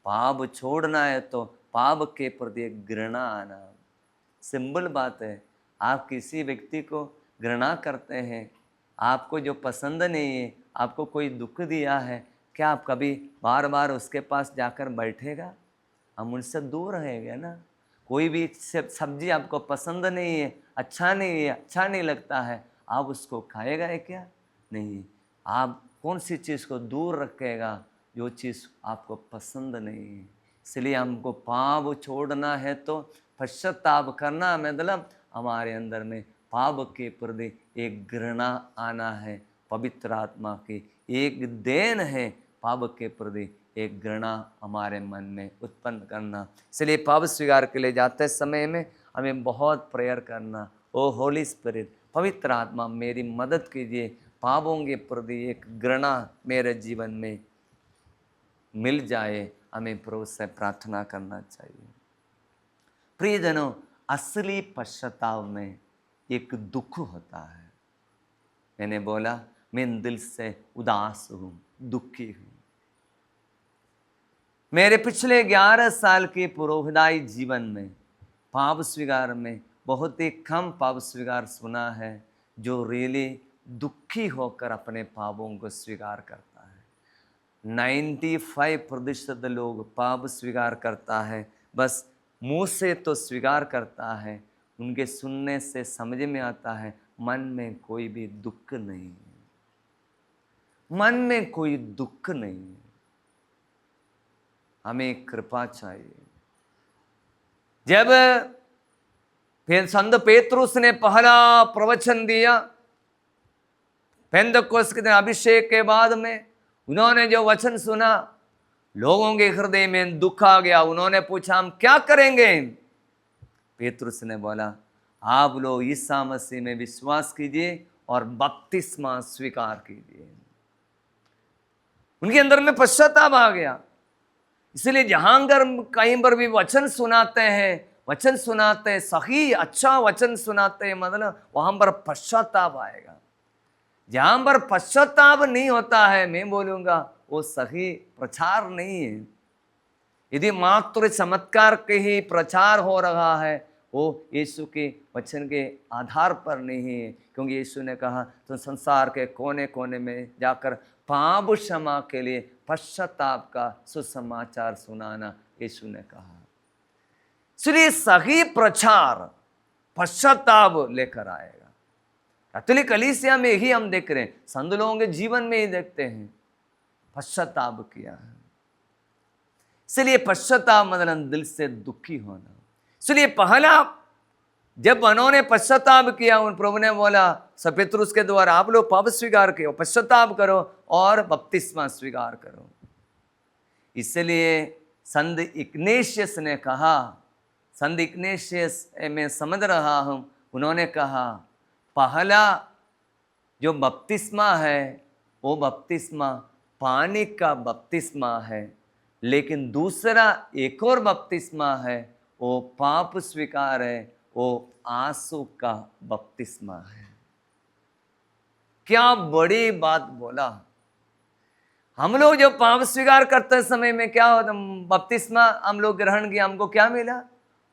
पाप छोड़ना है तो पाप के प्रति एक घृणा आना। सिंपल बात है। आप किसी व्यक्ति को घृणा करते हैं, आपको जो पसंद नहीं है, आपको कोई दुख दिया है, क्या आप कभी बार बार उसके पास जाकर बैठेगा? हम उनसे दूर रहेंगे ना। कोई भी सब्जी आपको पसंद नहीं है, अच्छा नहीं लगता है, आप उसको खाएगा है क्या? नहीं। आप कौन सी चीज़ को दूर रखेगा? जो चीज़ आपको पसंद नहीं है। इसलिए हमको पाप छोड़ना है तो पश्चाताप करना, मतलब हमारे अंदर में पाप के प्रति एक घृणा आना है। पवित्र आत्मा की एक देन है पाप के प्रति एक घृणा हमारे मन में उत्पन्न करना। इसलिए पाप स्वीकार के लिए जाते समय में हमें बहुत प्रेयर करना। ओ होली स्पिरिट, पवित्र आत्मा मेरी मदद कीजिए, पापों के प्रति एक घृणा मेरे जीवन में मिल जाए। हमें प्रभु से प्रार्थना करना चाहिए। प्रियजनों, असली पश्चाताप में एक दुख होता है। मैंने बोला मैं दिल से उदास हूँ, दुखी हूँ। मेरे पिछले 11 साल के पुरोहिताई जीवन में पाप स्वीकार में बहुत ही कम पाप स्वीकार सुना है जो रियली दुखी होकर अपने पापों को स्वीकार करता है। 95% लोग पाप स्वीकार करता है, बस मुंह से तो स्वीकार करता है, उनके सुनने से समझ में आता है मन में कोई भी दुख नहीं है, मन में कोई दुख नहीं है। हमें कृपा चाहिए। जब फिर संत पेतरुस ने पहला प्रवचन दिया, पेंतकोस्त के दिन अभिषेक के बाद में उन्होंने जो वचन सुना, लोगों के हृदय में दुख आ गया। उन्होंने पूछा हम क्या करेंगे? पेतरुस ने बोला आप लोग ईसा मसीह में विश्वास कीजिए और बपतिस्मा स्वीकार कीजिए। उनके अंदर में पश्चाताप आ गया। इसलिए जहां अगर कहीं पर भी वचन सुनाते हैं, सही अच्छा वचन सुनाते हैं, मतलब वहां पर पश्चाताप आएगा। जहां पर पश्चाताप नहीं होता है, मैं बोलूंगा वो सही प्रचार नहीं है। यदि मात्र चमत्कार के ही प्रचार हो रहा है, वो यीशु के वचन के आधार पर नहीं है। क्योंकि यीशु ने कहा तो संसार के कोने कोने में जाकर पाप क्षमा के लिए पश्चाताप का सुसमाचार सुनाना, यीशु ने कहा। इसलिए सही प्रचार पश्चाताप लेकर आएगा। कैथोलिक कलीसिया में ही हम देख रहे हैं, संत लोगों के जीवन में ही देखते हैं पश्चाताप किया है। इसलिए पश्चाताप मतलब दिल से दुखी होना। इसलिए पहला जब उन्होंने पश्चाताप किया, उन प्रभु ने बोला पेतरुस के द्वारा आप लोग पाप स्वीकार करो, पश्चाताप करो और बपतिस्मा स्वीकार करो। इसलिए संत इग्नेशियस ने कहा, संत इग्नेशियस मैं समझ रहा हूं, उन्होंने कहा पहला जो बपतिस्मा है वो बपतिस्मा पानी का बपतिस्मा है, लेकिन दूसरा एक और बपतिस्मा है वो पाप स्वीकार है, वो आंसू का बपतिस्मा है। क्या बड़ी बात बोला। हम लोग जो पाप स्वीकार करते समय में क्या होता, बपतिस्मा हम लोग ग्रहण किया, हमको क्या मिला?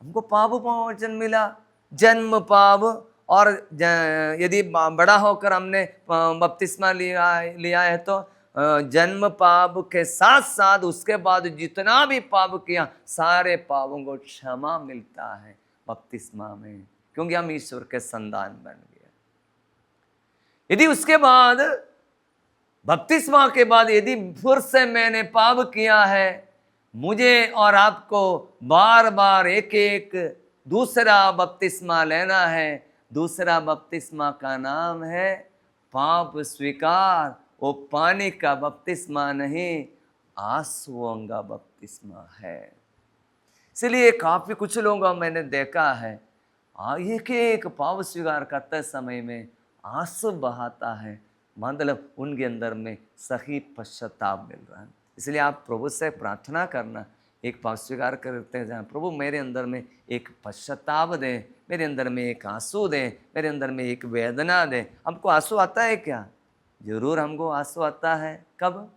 हमको पाप मोचन मिला, जन्म पाप। और यदि बड़ा होकर हमने बपतिस्मा लिया है तो जन्म पाप के साथ साथ उसके बाद जितना भी पाप किया सारे पापों को क्षमा मिलता है बपतिस्मा में, क्योंकि हम ईश्वर के संतान बन गए। यदि उसके बाद बपतिस्मा के बाद यदि फिर से मैंने पाप किया है, मुझे और आपको बार बार एक एक दूसरा बपतिस्मा लेना है। दूसरा बपतिस्मा का नाम है पाप स्वीकार। वो पानी का बपतिस्मा नहीं, आंसुओं का बपतिस्मा है। इसलिए काफी कुछ लोगों मैंने देखा है एक एक पाप स्वीकार करते समय में आंसू बहाता है, मतलब उनके अंदर में सही पश्चाताप मिल रहा है। इसलिए आप प्रभु से प्रार्थना करना, एक पाप स्वीकार करते हैं, जहाँ प्रभु मेरे अंदर में एक पश्चाताप दे, मेरे अंदर में एक आंसू दे, मेरे अंदर में एक वेदना दे। हमको आंसू आता है क्या? जरूर हमको आंसू आता है। कब?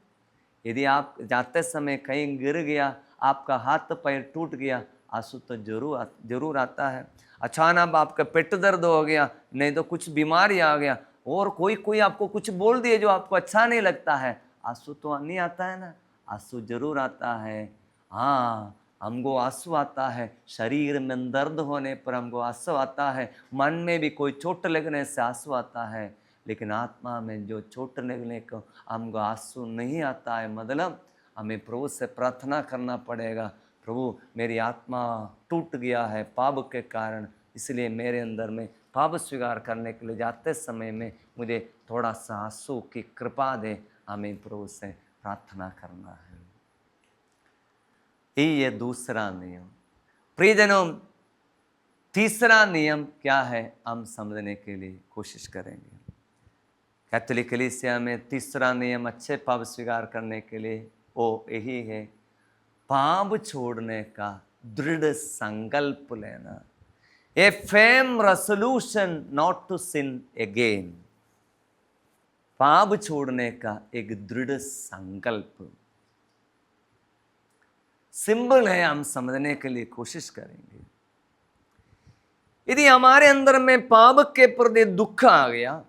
यदि आप जाते समय कहीं गिर गया, आपका हाथ पैर टूट गया, आंसू तो जरूर आता है। अचानक आपका पेट दर्द हो गया, नहीं तो कुछ बीमारी आ गया, और कोई आपको कुछ बोल दिए जो आपको अच्छा नहीं लगता है, आंसू तो नहीं आता है ना? आंसू जरूर आता है। हाँ, हमको आंसू आता है। शरीर में दर्द होने पर हमको आंसू आता है, मन में भी कोई चोट लगने से आंसू आता है, लेकिन आत्मा में जो चोट लगने को हमको आंसू नहीं आता है। मतलब हमें प्रभु से प्रार्थना करना पड़ेगा, प्रभु मेरी आत्मा टूट गया है पाप के कारण, इसलिए मेरे अंदर में पाप स्वीकार करने के लिए जाते समय में मुझे थोड़ा सा आंसू की कृपा दे। हमें प्रभु से प्रार्थना करना है। ये दूसरा नियम। प्रियजनों, तीसरा नियम क्या है, हम समझने के लिए कोशिश करेंगे। कैथोलिक कलीसिया में तीसरा नियम अच्छे पाप स्वीकार करने के लिए वो यही है, पाप छोड़ने का दृढ़ संकल्प लेना। A firm resolution not to sin again. पाप छोड़ने का एक दृढ़ संकल्प। सिंबल है, हम समझने के लिए कोशिश करेंगे। यदि हमारे अंदर में पाप के प्रति दुख आ गया,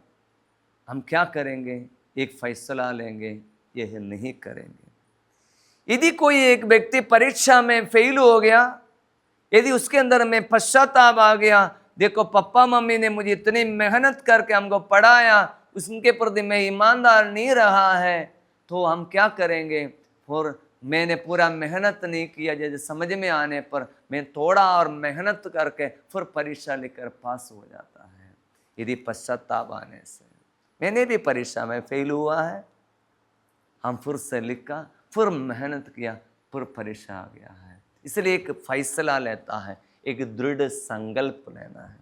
हम क्या करेंगे? एक फैसला लेंगे, यह नहीं करेंगे। यदि कोई एक व्यक्ति परीक्षा में फेल हो गया, यदि उसके अंदर में पश्चाताप आ गया, देखो पापा मम्मी ने मुझे इतनी मेहनत करके हमको पढ़ाया, उसके प्रति मैं ईमानदार नहीं रहा है, तो हम क्या करेंगे? और मैंने पूरा मेहनत नहीं किया, जैसे समझ में आने पर मैं थोड़ा और मेहनत करके फिर परीक्षा लेकर पास हो जाता है। यदि पश्चाताप आने से, मैंने भी परीक्षा में फेल हुआ है, हम फिर से लिखा, फिर मेहनत किया, फिर परीक्षा आ गया है। इसलिए एक फैसला लेता है, एक दृढ़ संकल्प लेना है।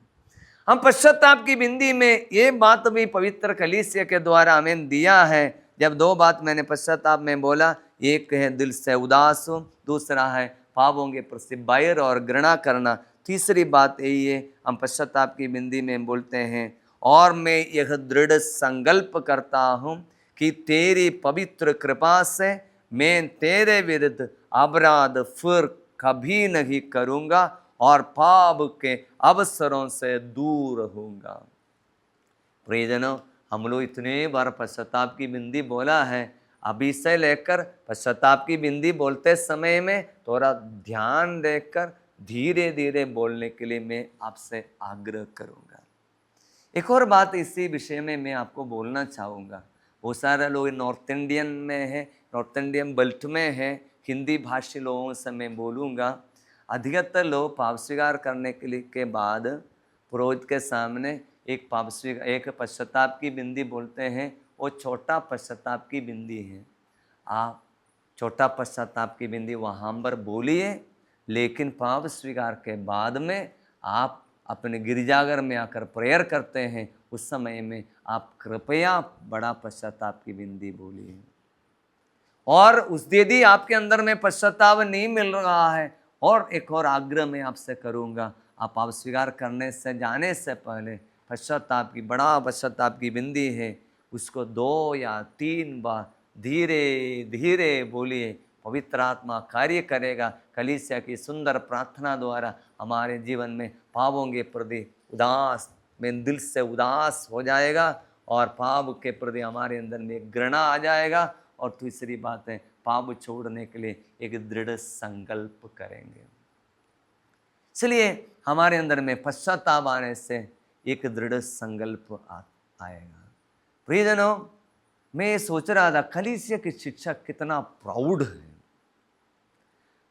हम पश्चाताप की बिंदी में ये बात भी पवित्र कलीसिया के द्वारा हमें दिया है। जब दो बात मैंने पश्चाताप में बोला, एक है दिल से उदास हो, दूसरा है पापों के प्रति बैर और घृणा करना। तीसरी बात यही है, हम पश्चाताप की बिंदी में बोलते हैं, और मैं यह दृढ़ संकल्प करता हूँ कि तेरी पवित्र कृपा से मैं तेरे विरुद्ध अपराध फिर कभी नहीं करूँगा और पाप के अवसरों से दूर होगा। प्रियजनों, हम लोग इतने बार पश्चाताप की बिंदी बोला है, अभी से लेकर पश्चाताप की बिंदी बोलते समय में थोड़ा ध्यान देकर धीरे धीरे बोलने के लिए मैं आपसे आग्रह करूँगा। एक और बात इसी विषय में मैं आपको बोलना चाहूँगा। बहुत सारे लोग नॉर्थ इंडियन में है, नॉर्थ इंडियन बेल्ट में है, हिंदी भाषी लोगों से मैं बोलूँगा, अधिकतर लोग पाप स्वीकार करने के लिए के बाद पुरोहित के सामने एक पश्चाताप की बिंदी बोलते हैं। वो छोटा पश्चाताप की बिंदी है। आप छोटा पश्चाताप की बिंदी वहाँ पर बोलिए, लेकिन पाप स्वीकार के बाद में आप अपने गिरजाघर में आकर प्रेयर करते हैं, उस समय में आप कृपया बड़ा पश्चाताप की बिंदी बोलिए। और उस यदि आपके अंदर में पश्चाताप नहीं मिल रहा है, और एक और आग्रह मैं आपसे करूंगा, आप पाप स्वीकार करने से जाने से पहले पश्चाताप की बड़ा पश्चाताप की बिंदी है, उसको 2 या 3 बार धीरे धीरे बोलिए। पवित्र आत्मा कार्य करेगा। कलीसिया की सुंदर प्रार्थना द्वारा हमारे जीवन में पापों के प्रति उदास में दिल से उदास हो जाएगा, और पाप के प्रति हमारे अंदर में घृणा आ जाएगा। और तीसरी बात है, पाप छोड़ने के लिए एक दृढ़ संकल्प करेंगे। इसलिए हमारे अंदर में पश्चाताप आने से एक दृढ़ संकल्प आएगा। प्रियजनों, मैं सोच रहा था कलीसिया की शिक्षा कितना प्राउड है।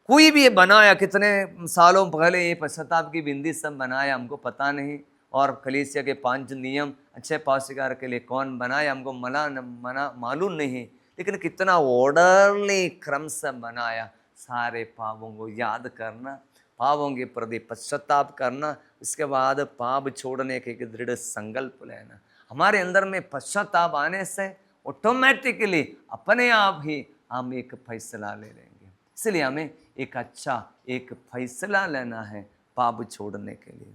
कोई भी ये बनाया, कितने सालों पहले ये पश्चाताप की बिंदी सब बनाया हमको पता नहीं, और कलीसिया के 5 नियम अच्छे पाप स्वीकार के लिए कौन बनाया हमको मालूम नहीं, लेकिन कितना ऑर्डरली क्रम से बनाया। सारे पापों को याद करना, पापों के प्रति पश्चाताप करना, उसके बाद पाप छोड़ने के एक दृढ़ संकल्प लेना। हमारे अंदर में पश्चाताप आने से ऑटोमेटिकली अपने आप ही हम एक फैसला ले लेंगे। इसलिए हमें एक अच्छा एक फैसला लेना है पाप छोड़ने के लिए।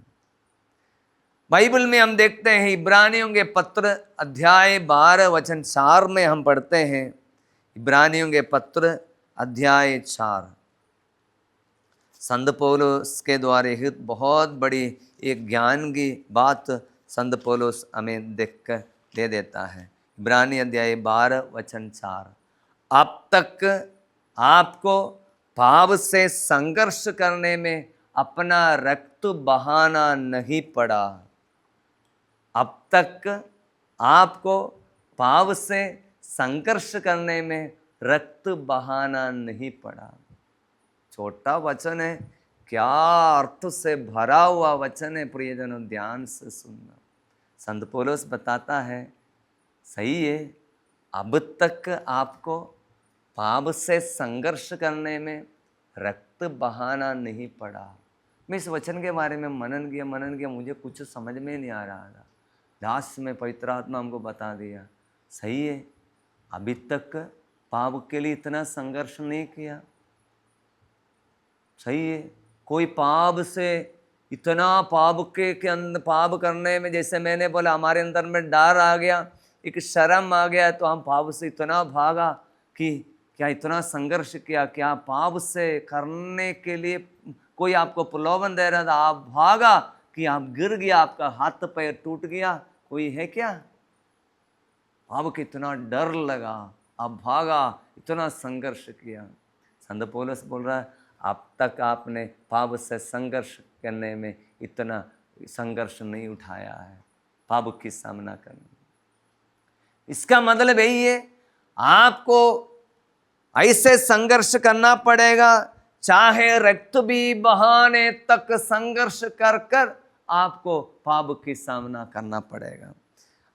बाइबल में हम देखते हैं इब्रानियों के पत्र अध्याय 12 वचन 4 में हम पढ़ते हैं, इब्रानियों के पत्र अध्याय 4, संत पौलुस के द्वारा एक बहुत बड़ी एक ज्ञान की बात संत पौलुस हमें देख कर दे देता है। इब्रानी अध्याय 12 वचन 4, अब तक आपको पाप से संघर्ष करने में अपना रक्त बहाना नहीं पड़ा। अब तक आपको पाप से संघर्ष करने में रक्त बहाना नहीं पड़ा। छोटा वचन है, क्या अर्थ से भरा हुआ वचन है प्रियजनों, ध्यान से सुनना। संत पौलुस बताता है, सही है, अब तक आपको पाप से संघर्ष करने में रक्त बहाना नहीं पड़ा। मैं इस वचन के बारे में मनन किया, मुझे कुछ समझ में नहीं आ रहा था। लास्ट में पवित्र आत्मा हमको बता दिया, सही है, अभी तक पाप के लिए इतना संघर्ष नहीं किया। सही है, कोई पाप से इतना पाप के अंदर पाप करने में, जैसे मैंने बोला, हमारे अंदर में डर आ गया, एक शर्म आ गया, तो हम पाप से इतना भागा कि क्या इतना संघर्ष किया, क्या पाप से करने के लिए कोई आपको प्रलोभन दे रहा था, आप भागा कि आप गिर गया, आपका हाथ पैर टूट गया, कोई है क्या? पाप को इतना डर लगा, आप भागा, इतना संघर्ष किया। संत पौलुस बोल रहा है, अब तक आपने पाप से संघर्ष करने में इतना संघर्ष नहीं उठाया है पाप की सामना करने। इसका मतलब यही है, आपको ऐसे संघर्ष करना पड़ेगा, चाहे रक्त भी बहाने तक संघर्ष कर कर आपको पाप की सामना करना पड़ेगा।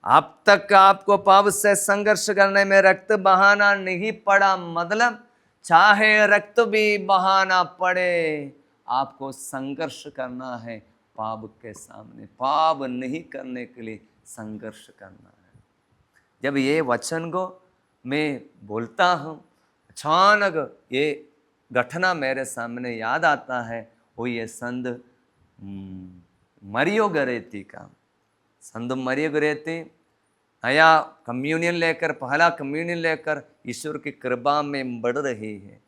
अब तक आपको पाप से संघर्ष करने में रक्त बहाना नहीं पड़ा, मतलब चाहे रक्त भी बहाना पड़े, आपको संघर्ष करना है पाप के सामने, पाप नहीं करने के लिए संघर्ष करना है। जब ये वचन को मैं बोलता हूँ, अचानक ये घटना मेरे सामने याद आता है, वो ये संत मरियो गोरेती का। संत मरियो गोरेती नया कम्युनियन लेकर, पहला कम्युनियन लेकर ईश्वर की कृपा में बढ़ रही है।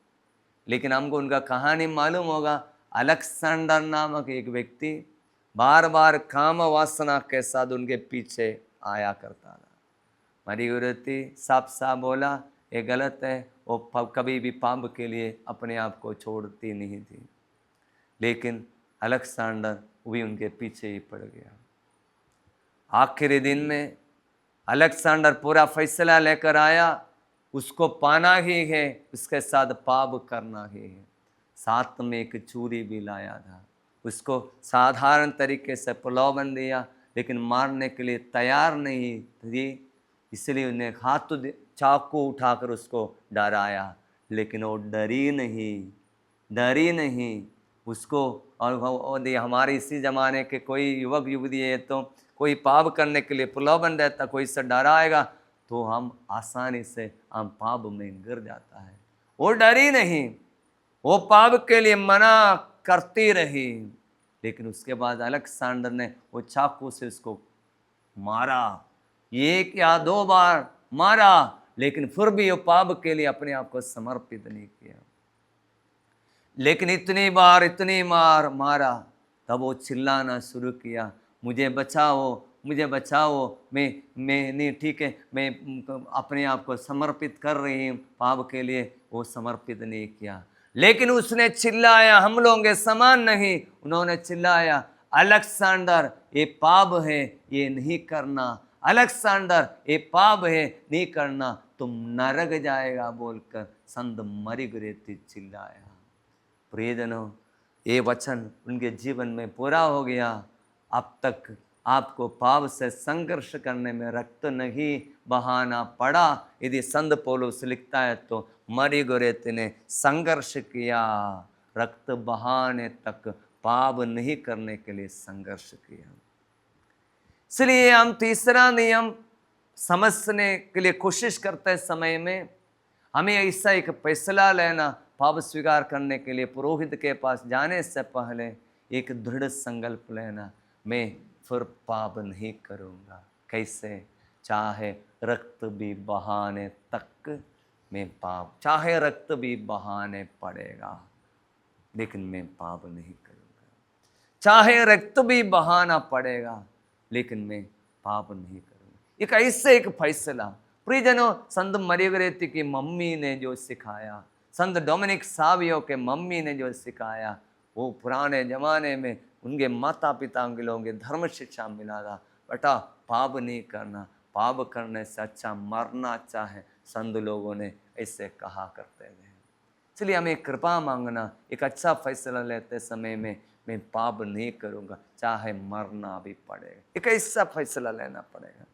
लेकिन हमको उनका कहानी मालूम होगा। अलेक्जेंडर नामक एक व्यक्ति बार बार काम वासना के साथ उनके पीछे आया करता था। मरियो गोरेती साफ साफ बोला, ये गलत है, वो कभी भी पाप के लिए अपने आप को छोड़ती नहीं थी। लेकिन अलेक्जेंडर भी उनके पीछे ही पड़ गया। आखिरी दिन में अलेक्जेंडर पूरा फैसला लेकर आया, उसको पाना ही है, उसके साथ पाप करना ही है। साथ में एक चूरी भी लाया था, उसको साधारण तरीके से प्रलोभन दिया, लेकिन मारने के लिए तैयार नहीं थी, इसलिए उन्हें हाथ चाकू उठाकर उसको डराया, लेकिन वो डरी नहीं उसको। और हमारे इसी ज़माने के कोई युवक युवती है, तो कोई पाप करने के लिए प्रलोभन देता, कोई से डराएगा तो हम आसानी से हम पाप में गिर जाता है। वो डरी नहीं, वो पाप के लिए मना करती रही, लेकिन उसके बाद अलेक्जेंडर ने वो चाकू से उसको मारा, 1 या 2 बार मारा, लेकिन फिर भी वो पाप के लिए अपने आप को समर्पित नहीं किया। लेकिन इतनी बार मारा, तब वो चिल्लाना शुरू किया, मुझे बचाओ, मैं नहीं, ठीक है, मैं अपने आप को समर्पित कर रही हूँ पाप के लिए। वो समर्पित नहीं किया, लेकिन उसने चिल्लाया, हम लोगों के समान नहीं, उन्होंने चिल्लाया, अलेक्जेंडर ये पाप है, ये नहीं करना, अलेक्जेंडर ये पाप है, नहीं करना, तुम नरक जाएगा, बोलकर संत मरियो गोरेती चिल्लाया। प्रियजनों, ये वचन उनके जीवन में पूरा हो गया। अब तक आपको पाप से संघर्ष करने में रक्त नहीं बहाना पड़ा। यदि संत पौलुस लिखता है तो मरियो गोरेती ने संघर्ष किया, रक्त बहाने तक पाप नहीं करने के लिए संघर्ष किया। इसलिए हम तीसरा नियम समझने के लिए कोशिश करते समय में हमें ऐसा एक फैसला लेना पाप स्वीकार करने के लिए पुरोहित के पास जाने से पहले एक दृढ़ संकल्प लेना, मैं फिर पाप नहीं करूँगा। कैसे? चाहे रक्त भी बहाने तक मैं पाप, चाहे रक्त भी बहाने पड़ेगा लेकिन मैं पाप नहीं करूँगा। चाहे रक्त भी बहाना पड़ेगा लेकिन मैं पाप नहीं करूँगा। एक ऐसे एक फैसला प्रियजनों, संत मरियगरेती की मम्मी ने जो सिखाया, संत डोमिनिक सावियो के मम्मी ने जो सिखाया, वो पुराने ज़माने में उनके माता पिता के लोगों के धर्म शिक्षा मिला था। बेटा पाप नहीं करना, पाप करने से अच्छा मरना अच्छा है, संत लोगों ने ऐसे कहा करते थे। इसलिए हमें कृपा मांगना, एक अच्छा फैसला लेते समय में मैं पाप नहीं करूँगा, चाहे मरना भी पड़ेगा। एक ऐसा फैसला लेना पड़ेगा।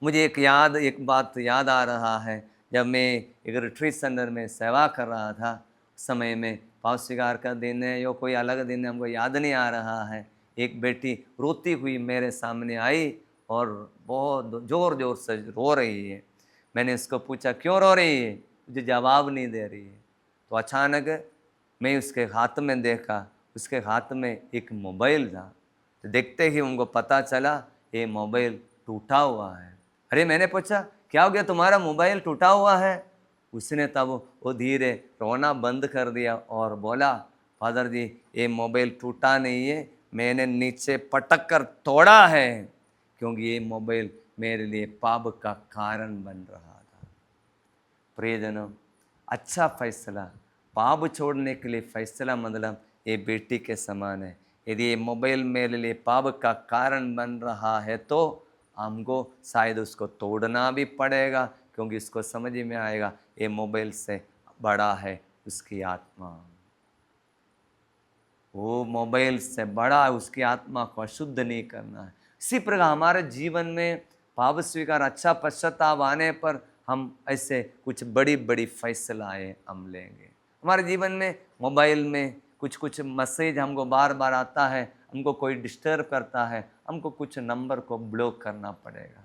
मुझे एक बात याद आ रहा है, जब मैं एक रिट्रीट सेंटर में सेवा कर रहा था, समय में पाप स्वीकार का दिन है या कोई अलग दिन है, हमको याद नहीं आ रहा है। एक बेटी रोती हुई मेरे सामने आई और बहुत ज़ोर ज़ोर से रो रही है। मैंने उसको पूछा क्यों रो रही है? मुझे जवाब नहीं दे रही है। तो अचानक मैं उसके हाथ में देखा, उसके हाथ में एक मोबाइल था। तो देखते ही उनको पता चला ये मोबाइल टूटा हुआ है। अरे मैंने पूछा क्या हो गया, तुम्हारा मोबाइल टूटा हुआ है? उसने तब वो धीरे रोना बंद कर दिया और बोला, फादर जी ये मोबाइल टूटा नहीं है, मैंने नीचे पटक कर तोड़ा है, क्योंकि ये मोबाइल मेरे लिए पाप का कारण बन रहा था। प्रियजनों, अच्छा फैसला, पाप छोड़ने के लिए फैसला मतलब ये बेटी के समान है। यदि ये मोबाइल मेरे लिए पाप का कारण बन रहा है तो हमको शायद उसको तोड़ना भी पड़ेगा, क्योंकि इसको समझ में आएगा ये मोबाइल से बड़ा है उसकी आत्मा। वो मोबाइल से बड़ा उसकी आत्मा को अशुद्ध नहीं करना है। इसी प्रकार हमारे जीवन में पाप स्वीकार, अच्छा पश्चाताप आने पर हम ऐसे कुछ बड़ी बड़ी फैसलाएं हम लेंगे। हमारे जीवन में मोबाइल में कुछ मैसेज हमको बार बार आता है, हमको कोई डिस्टर्ब करता है, हमको कुछ नंबर को ब्लॉक करना पड़ेगा।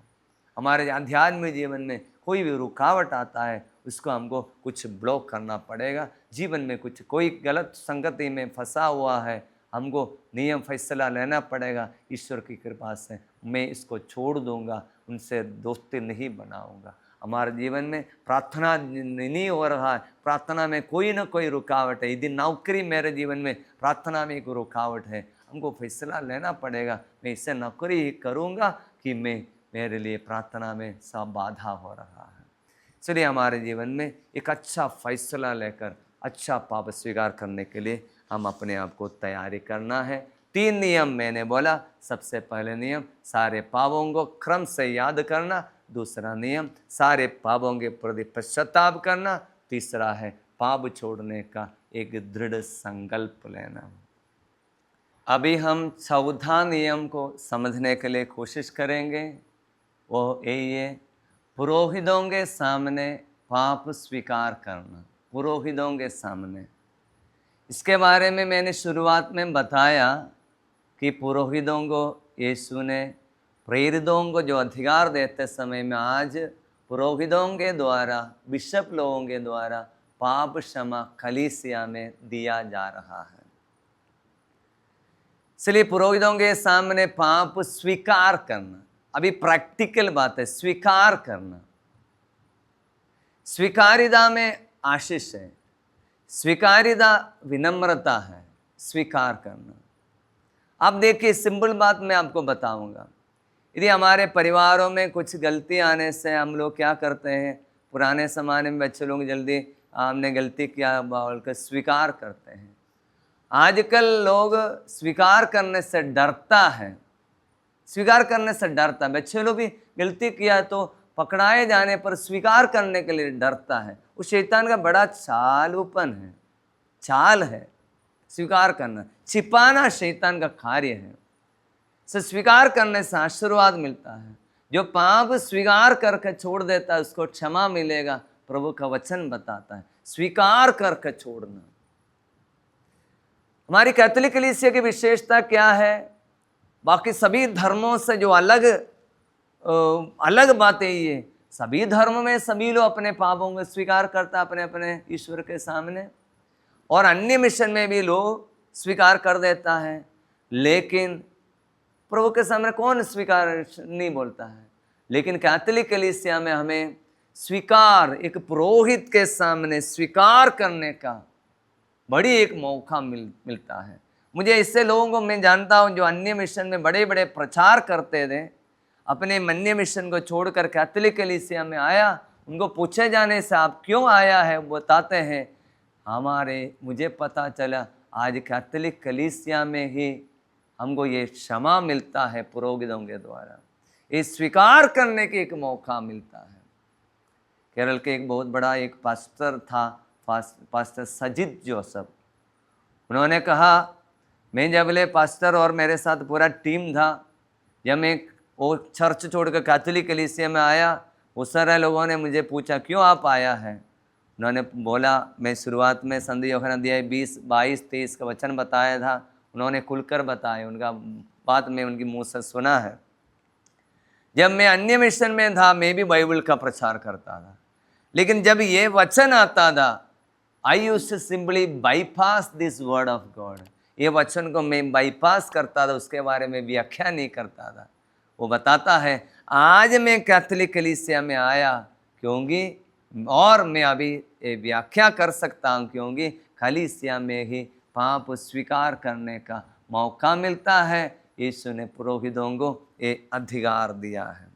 हमारे आध्यात्मिक जीवन में कोई भी रुकावट आता है, उसको हमको कुछ ब्लॉक करना पड़ेगा। जीवन में कोई गलत संगति में फंसा हुआ है, हमको नियम फैसला लेना पड़ेगा। ईश्वर की कृपा से मैं इसको छोड़ दूंगा, उनसे दोस्ती नहीं बनाऊंगा। हमारे जीवन में प्रार्थना नहीं हो रहा है, प्रार्थना में कोई ना कोई रुकावट है। यदि नौकरी मेरे जीवन में प्रार्थना में एक रुकावट है, हमको फैसला लेना पड़ेगा, मैं इससे नौकरी ही करूँगा कि मेरे लिए प्रार्थना में सब बाधा हो रहा है। इसलिए हमारे जीवन में एक अच्छा फैसला लेकर अच्छा पाप स्वीकार करने के लिए हम अपने आप को तैयारी करना है। 3 नियम मैंने बोला। सबसे पहले नियम सारे पापों को क्रम से याद करना। दूसरा नियम सारे पापों के प्रति पश्चाताप करना। तीसरा है पाप छोड़ने का एक दृढ़ संकल्प लेना। अभी हम चौथा नियम को समझने के लिए कोशिश करेंगे। वो यही है, पुरोहितों के सामने पाप स्वीकार करना। पुरोहितों के सामने, इसके बारे में मैंने शुरुआत में बताया कि पुरोहितों को यीशु ने प्रेरितों को जो अधिकार देते समय में आज पुरोहितों के द्वारा, बिशप लोगों के द्वारा पाप क्षमा कलीसिया में दिया जा रहा है। इसलिए पुरोहितों के सामने पाप स्वीकार करना, अभी प्रैक्टिकल बात है, स्वीकार करना। स्वीकारिता में आशीष है, स्वीकारिता विनम्रता है, स्वीकार करना। अब देखिए सिंपल बात मैं आपको बताऊंगा। यदि हमारे परिवारों में कुछ गलती आने से हम लोग क्या करते हैं, पुराने ज़माने में बच्चे लोग जल्दी हमने गलती किया बोलकर स्वीकार करते हैं। आजकल लोग स्वीकार करने से डरता है, स्वीकार करने से डरता है। बच्चे लोग भी गलती किया तो पकड़ाए जाने पर स्वीकार करने के लिए डरता है। वो शैतान का बड़ा चालूपन है, चाल है। स्वीकार करना, छिपाना शैतान का कार्य है। से स्वीकार करने से आशीर्वाद मिलता है। जो पाप स्वीकार करके छोड़ देता है उसको क्षमा मिलेगा, प्रभु का वचन बताता है। स्वीकार करके छोड़ना। हमारी कैथोलिक कलीसिया की विशेषता क्या है? बाकी सभी धर्मों से जो अलग बातें ये सभी धर्म में सभी लोग अपने पापों को स्वीकार करता अपने अपने ईश्वर के सामने, और अन्य मिशन में भी लोग स्वीकार कर देता है, लेकिन प्रभु के सामने कौन स्वीकार नहीं बोलता है। लेकिन कैथोलिक कलीसिया में हमें स्वीकार, एक पुरोहित के सामने स्वीकार करने का बड़ी एक मौका मिलता है। मुझे इससे लोगों को, मैं जानता हूँ जो अन्य मिशन में बड़े बड़े प्रचार करते थे, अपने अन्य मिशन को छोड़कर कैथोलिक कलीसिया में आया, उनको पूछे जाने से आप क्यों आया है, वो बताते हैं मुझे पता चला आज कैथोलिक कलीसिया में ही हमको ये क्षमा मिलता है पुरोहितों के द्वारा, ये स्वीकार करने की एक मौका मिलता है। केरल के एक बहुत बड़ा एक पास्टर था, पास्टर सजिद जोसेफ। उन्होंने कहा, मैं जब ले पास्टर और मेरे साथ पूरा टीम था, जब मैं वो चर्च छोड़कर कैथोलिक कलीसिया में आया, वो सारे लोगों ने मुझे पूछा क्यों आप आया है। उन्होंने बोला, मैं शुरुआत में संधि यूहन्ना अध्याय 20, 22, 23 का वचन बताया था, उन्होंने खुलकर बताया, उनका बात मैं उनकी मुंह से सुना है। जब मैं अन्य मिशन में था, मैं भी बाइबल का प्रचार करता था, लेकिन जब ये वचन आता था, I used to simply bypass this word of God. ये वचन को मैं बाईपास करता था, उसके बारे में व्याख्या नहीं करता था। वो बताता है, आज मैं कैथोलिक कलीसिया में आया क्योंकि, और मैं अभी व्याख्या कर सकता हूँ क्योंकि कलीसिया में ही पाप स्वीकार करने का मौका मिलता है। यीशु ने पुरोहितों को ये अधिकार दिया है।